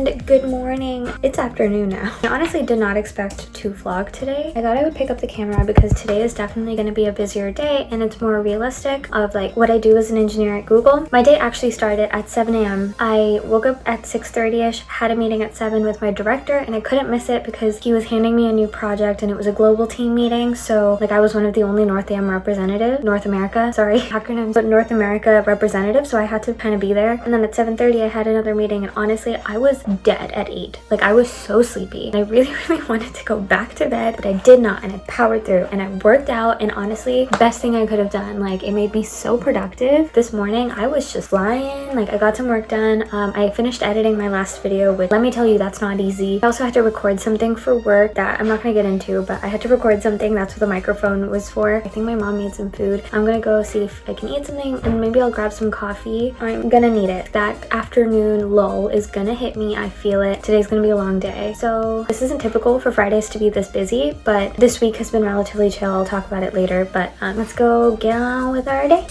And good morning. It's afternoon now. I honestly did not expect to vlog today. I thought I would pick up the camera because today is definitely going to be a busier day and it's more realistic of like what I do as an engineer at Google. My day actually started at 7 a.m. I woke up at 6:30ish, had a meeting at 7 with my director, and I couldn't miss it because he was handing me a new project and it was a global team meeting. So like I was one of the only North America, sorry, acronyms, but North America representatives. So I had to kind of be there. And then at 7:30 I had another meeting, and honestly I was dead at 8. Like I was so sleepy and I really wanted to go back to bed, but I did not, and I powered through and I worked out, and honestly best thing I could have done. Like it made me so productive. This morning I was just flying. Like I got some work done. I finished editing my last video, which let me tell you, that's not easy. I also had to record something for work that I'm not gonna get into, but I had to record something. That's what the microphone was for. I think my mom made some food. I'm gonna go see if I can eat something, and maybe I'll grab some coffee. I'm gonna need it. That afternoon lull is gonna hit me. I feel it. Today's gonna be a long day. So this isn't typical for Fridays to be this busy, but this week has been relatively chill. I'll talk about it later, but let's go get on with our day.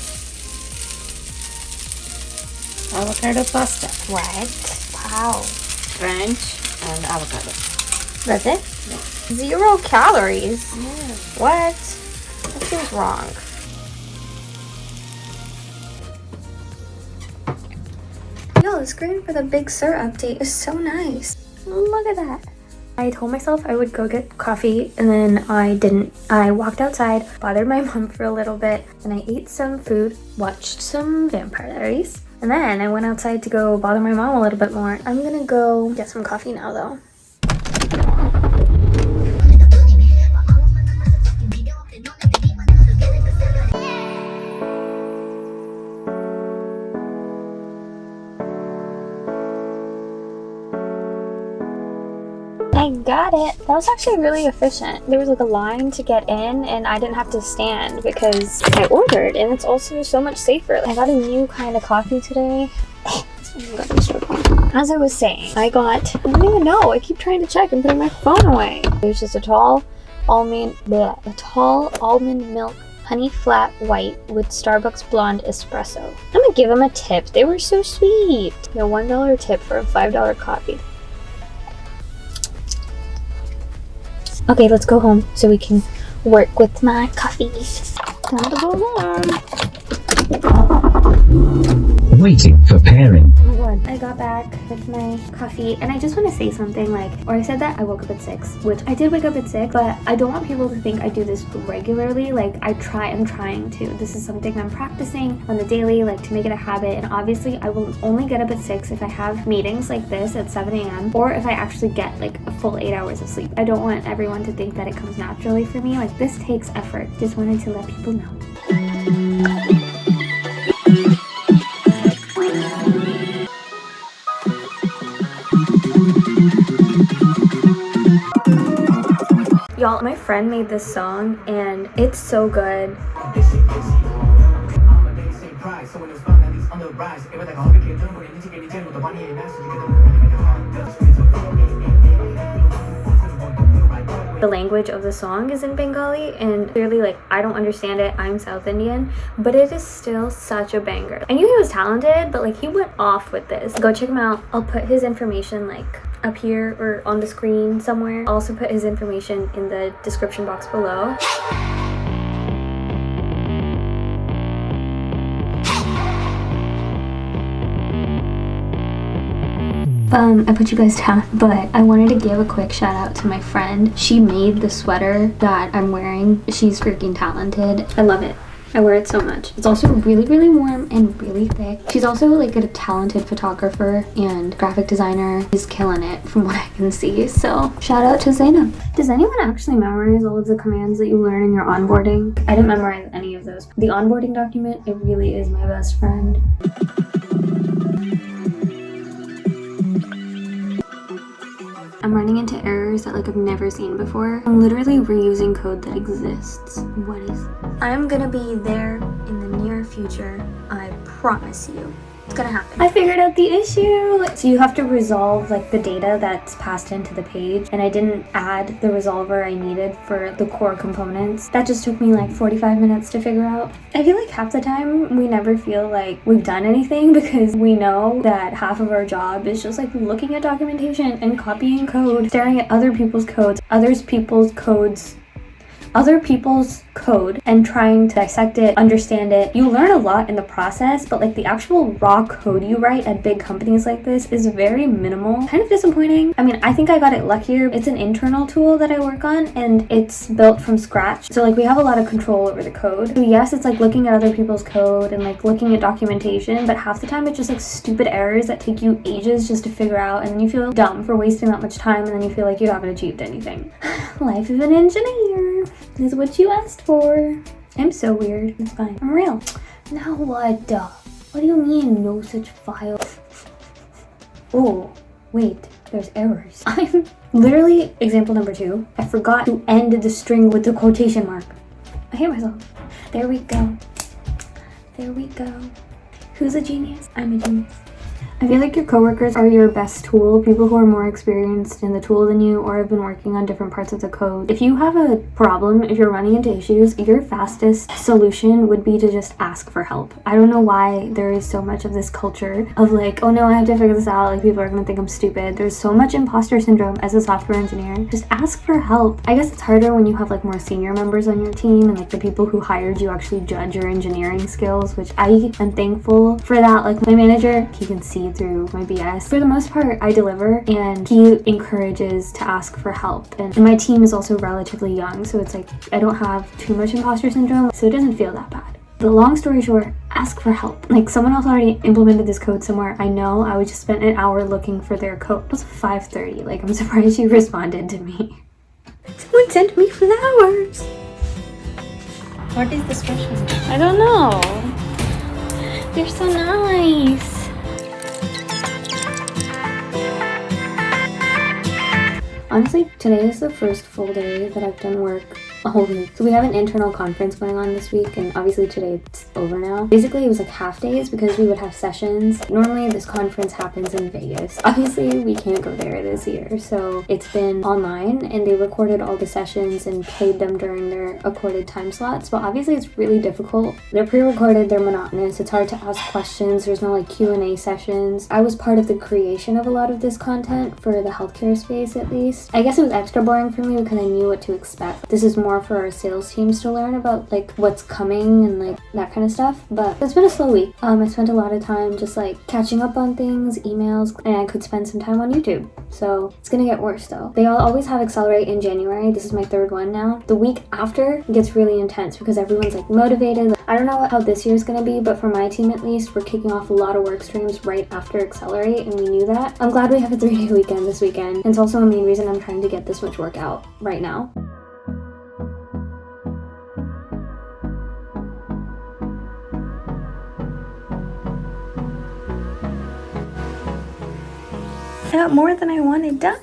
Avocado pasta. What? Wow. French and avocado. That's it? Yeah. 0 calories? Yeah. What? That seems wrong. Yo, the screen for the Big Sur update is so nice. Look at that. I told myself I would go get coffee, and then I didn't. I walked outside, bothered my mom for a little bit, and I ate some food, watched some Vampire Diaries, and then I went outside to go bother my mom a little bit more. I'm gonna go get some coffee now though. I got it. That was actually really efficient. There was like a line to get in and I didn't have to stand because I ordered, and it's also so much safer. I got a new kind of coffee today. As I was saying, I don't even know. I keep trying to check and putting my phone away. It was just a tall almond milk honey flat white with Starbucks blonde espresso. I'm gonna give them a tip. They were so sweet. A $1 tip for a $5 coffee. Okay, let's go home so we can work with my coffee. Time to go home. Waiting for pairing. Oh my god, I got back with my coffee, and I just want to say something or I said that I woke up at 6, which I did wake up at 6, but I don't want people to think I do this regularly. Like I'm trying to. This is something I'm practicing on the daily, like to make it a habit, and obviously I will only get up at 6 if I have meetings like this at 7 a.m. or if I actually get like a full 8 hours of sleep. I don't want everyone to think that it comes naturally for me. Like this takes effort. Just wanted to let people know. Y'all, my friend made this song and it's so good. The language of the song is in Bengali, and clearly like I don't understand it. I'm South Indian, but it is still such a banger. I knew he was talented, but like he went off with this. Go check him out. I'll put his information like up here or on the screen somewhere. I'll also put his information in the description box below. I put you guys down, but I wanted to give a quick shout out to my friend. She made the sweater that I'm wearing. She's freaking talented. I love it. I wear it so much. It's also really warm and really thick. She's also like a talented photographer and graphic designer. She's killing it from what I can see. So shout out to Zenab. Does anyone actually memorize all of the commands that you learn in your onboarding? I didn't memorize any of those. The onboarding document, it really is my best friend. I'm running into errors that like I've never seen before. I'm literally reusing code that exists. What is it? I'm gonna be there in the near future, I promise you. gonna happen. I figured out the issue. So you have to resolve like the data that's passed into the page, and I didn't add the resolver I needed for the core components. That just took me like 45 minutes to figure out. I feel like half the time we never feel like we've done anything because we know that half of our job is just like looking at documentation and copying code, staring at other people's codes, other people's code and trying to dissect it, understand it. You learn a lot in the process, but like the actual raw code you write at big companies like this is very minimal. Kind of disappointing. I mean, I think I got it luckier. It's an internal tool that I work on and it's built from scratch. So like we have a lot of control over the code. So yes, it's like looking at other people's code and like looking at documentation, but half the time it's just like stupid errors that take you ages just to figure out, and then you feel dumb for wasting that much time, and then you feel like you haven't achieved anything. Life of an engineer is what you asked for. I'm so weird. It's fine. I'm real. Now what? What do you mean no such file? Oh, wait. There's errors. I'm literally example number 2. I forgot to end the string with the quotation mark. I hate myself. There we go. There we go. Who's a genius? I'm a genius. I feel like your coworkers are your best tool, people who are more experienced in the tool than you or have been working on different parts of the code. If you have a problem, if you're running into issues, your fastest solution would be to just ask for help. I don't know why there is so much of this culture of like, oh no, I have to figure this out, like people are gonna think I'm stupid. There's so much imposter syndrome as a software engineer. Just ask for help. I guess it's harder when you have like more senior members on your team and like the people who hired you actually judge your engineering skills, which I am thankful for that. Like my manager, he can see through my BS. For the most part, I deliver and he encourages to ask for help. And my team is also relatively young, so it's like I don't have too much imposter syndrome, so it doesn't feel that bad. The long story short, ask for help. Like someone else already implemented this code somewhere. I know I would just spend an hour looking for their code. It was 5:30. Like I'm surprised you responded to me. Someone sent me flowers. What is the special? I don't know. They're so nice. Honestly, today is the first full day that I've done work a whole week. So we have an internal conference going on this week, and obviously today it's over now. Basically, it was like half days because we would have sessions. Normally, this conference happens in Vegas. Obviously, we can't go there this year, so it's been online, and they recorded all the sessions and played them during their accorded time slots. But obviously, it's really difficult. They're pre-recorded, they're monotonous. It's hard to ask questions. There's no like Q&A sessions. I was part of the creation of a lot of this content for the healthcare space, at least. I guess it was extra boring for me because I knew what to expect. This is more for our sales teams to learn about like what's coming and like that kind of stuff, but it's been a slow week. I spent a lot of time just like catching up on things, emails, and I could spend some time on YouTube. So it's gonna get worse though. They always have Accelerate in January. This is my 3rd one now. The week after gets really intense because everyone's like motivated. I don't know how this year's gonna be, but for my team at least, we're kicking off a lot of work streams right after Accelerate, and we knew that. I'm glad we have a 3-day weekend this weekend. And it's also a main reason I'm trying to get this much work out right now. I got more than I wanted done.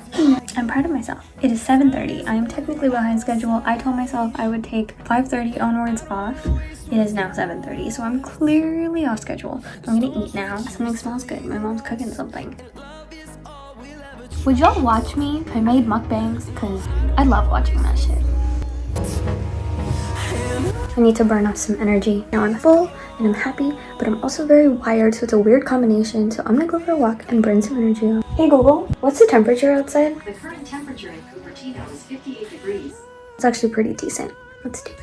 I'm proud of myself. It is 7:30. I am technically behind schedule. I told myself I would take 5:30 onwards off. It is now 7:30, so I'm clearly off schedule. I'm gonna eat now. Something smells good. My mom's cooking something. Would y'all watch me if I made mukbangs? Because I love watching that shit. I need to burn off some energy. Now I'm full and I'm happy, but I'm also very wired, so it's a weird combination. So I'm gonna go for a walk and burn some energy off. Hey Google, what's the temperature outside? The current temperature in Cupertino is 58 degrees. It's actually pretty decent. Let's do it.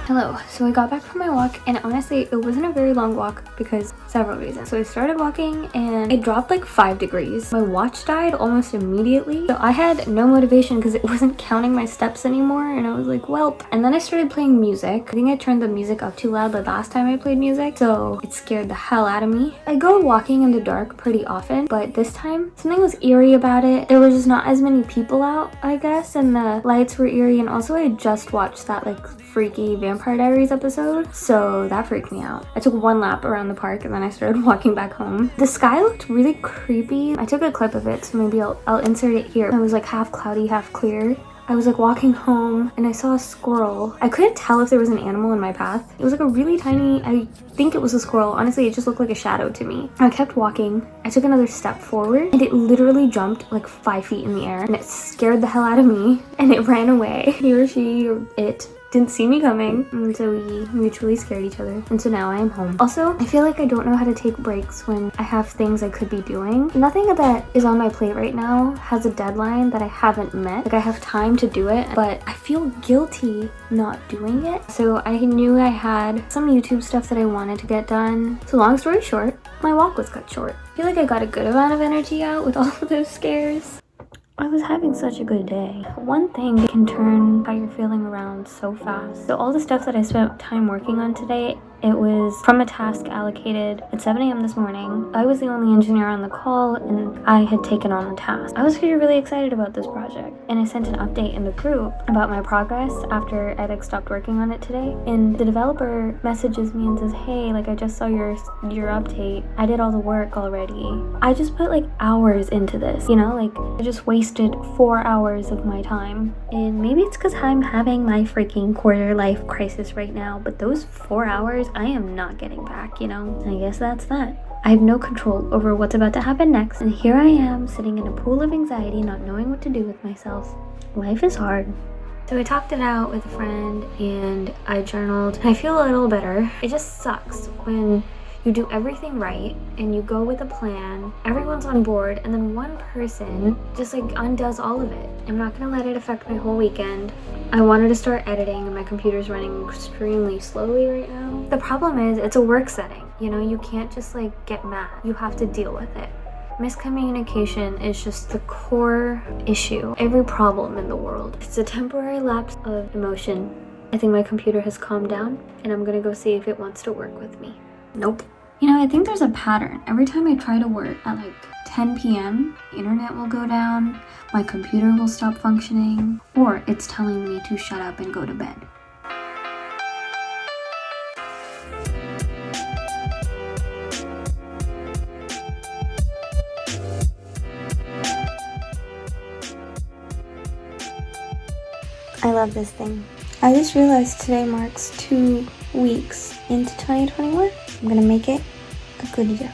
Hello, so I got back from my walk, and honestly it wasn't a very long walk because several reasons. So I started walking and it dropped like 5 degrees. My watch died almost immediately, so I had no motivation because it wasn't counting my steps anymore, and I was like, welp. And then I started playing music. I think I turned the music up too loud the last time I played music, so it scared the hell out of me. I go walking in the dark pretty often, but this time something was eerie about it. There were just not as many people out, I guess, and the lights were eerie, and also I had just watched that like freaky Vampire Diaries episode, so that freaked me out. I took one lap around the park and then I started walking back home. The sky looked really creepy. I took a clip of it, so maybe I'll insert it here. It was like half cloudy, half clear. I was like walking home and I saw a squirrel. I couldn't tell if there was an animal in my path. It was like a really tiny, I think it was a squirrel. Honestly, it just looked like a shadow to me. I kept walking. I took another step forward and it literally jumped like 5 feet in the air and it scared the hell out of me and it ran away. He or she or it didn't see me coming, and so we mutually scared each other, and so now I am home. Also, I feel like I don't know how to take breaks when I have things I could be doing. Nothing that is on my plate right now has a deadline that I haven't met. Like, I have time to do it, but I feel guilty not doing it. So I knew I had some YouTube stuff that I wanted to get done. So long story short, my walk was cut short. I feel like I got a good amount of energy out with all of those scares. I was having such a good day. One thing can turn how you're feeling around so fast. So all the stuff that I spent time working on today, it was from a task allocated at 7 a.m. this morning. I was the only engineer on the call and I had taken on the task. I was really excited about this project and I sent an update in the group about my progress after I stopped working on it today. And the developer messages me and says, hey, I just saw your update. I did all the work already. I just put hours into this, I just wasted 4 hours of my time. And maybe it's because I'm having my freaking quarter life crisis right now, but those 4 hours I am not getting back, I guess that's that. I have no control over what's about to happen next, and here I am sitting in a pool of anxiety, not knowing what to do with myself. Life is hard. So I talked it out with a friend and I journaled, and I feel a little better. It just sucks when you do everything right and you go with a plan, everyone's on board, and then one person just undoes all of it. I'm not gonna let it affect my whole weekend. I wanted to start editing and my computer's running extremely slowly right now. The problem is it's a work setting, you can't just get mad. You have to deal with it. Miscommunication is just the core issue. Every problem in the world. It's a temporary lapse of emotion. I think my computer has calmed down and I'm gonna go see if it wants to work with me. Nope. I think there's a pattern. Every time I try to work at 10 p.m., the internet will go down, my computer will stop functioning, or it's telling me to shut up and go to bed. I love this thing. I just realized today marks 2 weeks into 2021. I'm gonna make it a good year.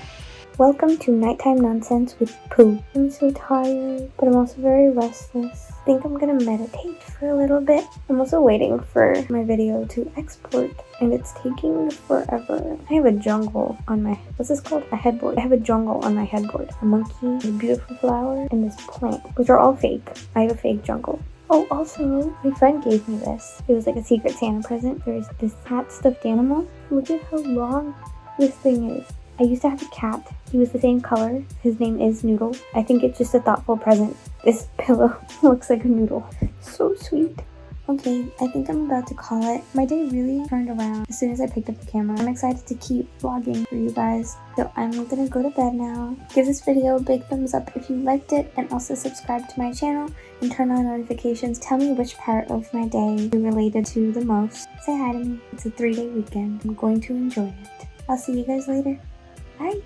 Welcome to Nighttime Nonsense with Pooh. I'm so tired, but I'm also very restless. I think I'm gonna meditate for a little bit. I'm also waiting for my video to export, and it's taking forever. I have a jungle on my, what's this called? A headboard. I have a jungle on my headboard. A monkey, a beautiful flower, and this plant, which are all fake. I have a fake jungle. Oh, also, my friend gave me this. It was a Secret Santa present. There's this cat stuffed animal. Look at how long this thing is. I used to have a cat. He was the same color. His name is Noodle. I think it's just a thoughtful present. This pillow looks like a noodle. So sweet. Okay, I think I'm about to call it. My day really turned around as soon as I picked up the camera. I'm excited to keep vlogging for you guys. So I'm gonna go to bed now. Give this video a big thumbs up if you liked it, and also subscribe to my channel and turn on notifications. Tell me which part of my day you related to the most. Say hi to me. It's a 3-day weekend. I'm going to enjoy it. I'll see you guys later. Bye.